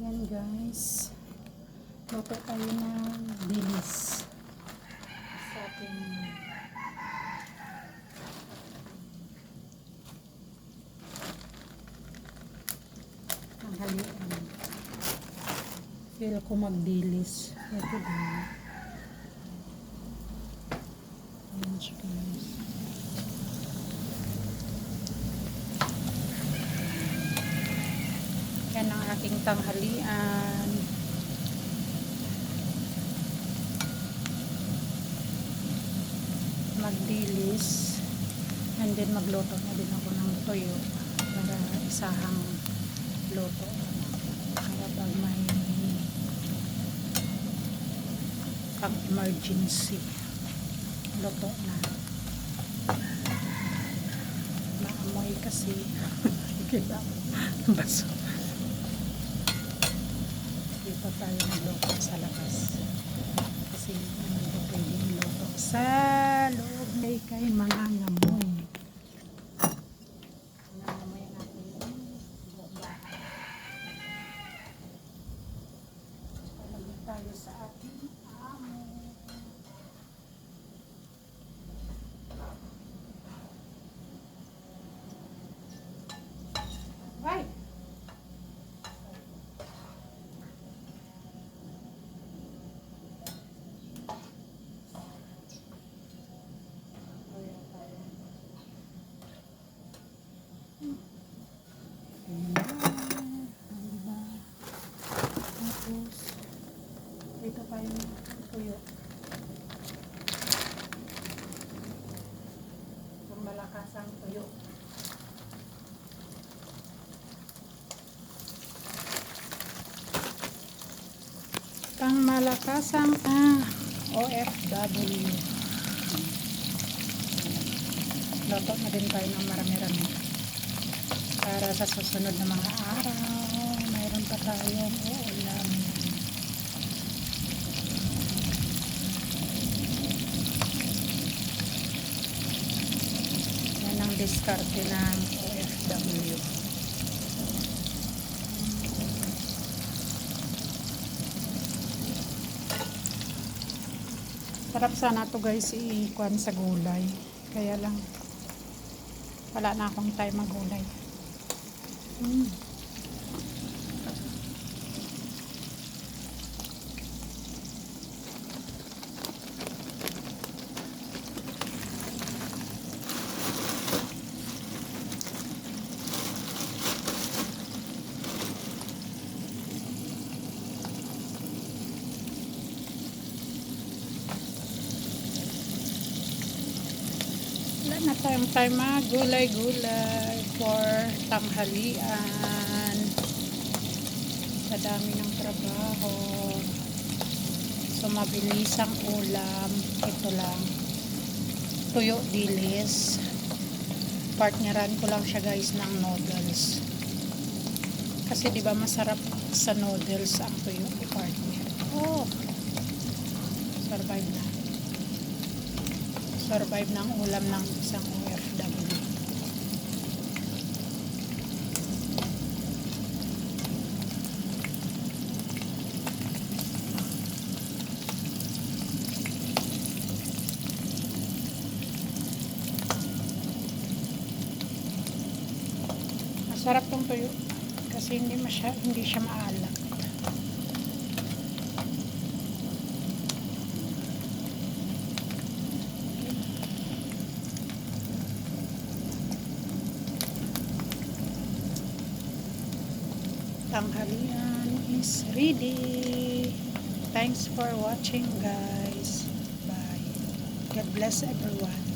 Yan guys, luto tayo ng dilis sa ating tanghalian. Feel ko magdilis. Ito din. Ayan siya guys. Yan ang aking tanghalian. Magdilis. And then magluto na din ako ng toyo para isahang luto. Kaya pag may pang emergency, luto na. Maamoy kasi. Kita baso. Dito tayo nagluto sa labas kasi hindi ko pwedeng luto sa loob kay mga ngamoy natin yung buong bahay. Palagay tayo sa ating amo. Right. Ito pa yung tuyo. Yung malakas ang tuyo. Pang malakas ang OFW. Luto na din tayo ng marami-rami. Para sa susunod na mga araw, mayroon pa tayong uulam. Yan ang diskarte ng OFW. Sarap sana to guys i-kuhan sa gulay. Kaya lang wala na akong time magulay. Wala na tayong time magulay-gulay for tanghalian. Sa dami ng trabaho. So mabilis ang ulam. Ito lang. Tuyo dilis. Partneran ko lang siya guys ng noodles. Kasi di ba masarap sa noodles ang tuyo i-partner. Oh! Survive na. Survive ng ulam ng isang OFW. Masarap tong tuyo kasi hindi siya maalat. Tanghalian is ready. Thanks for watching guys. Bye. God bless everyone.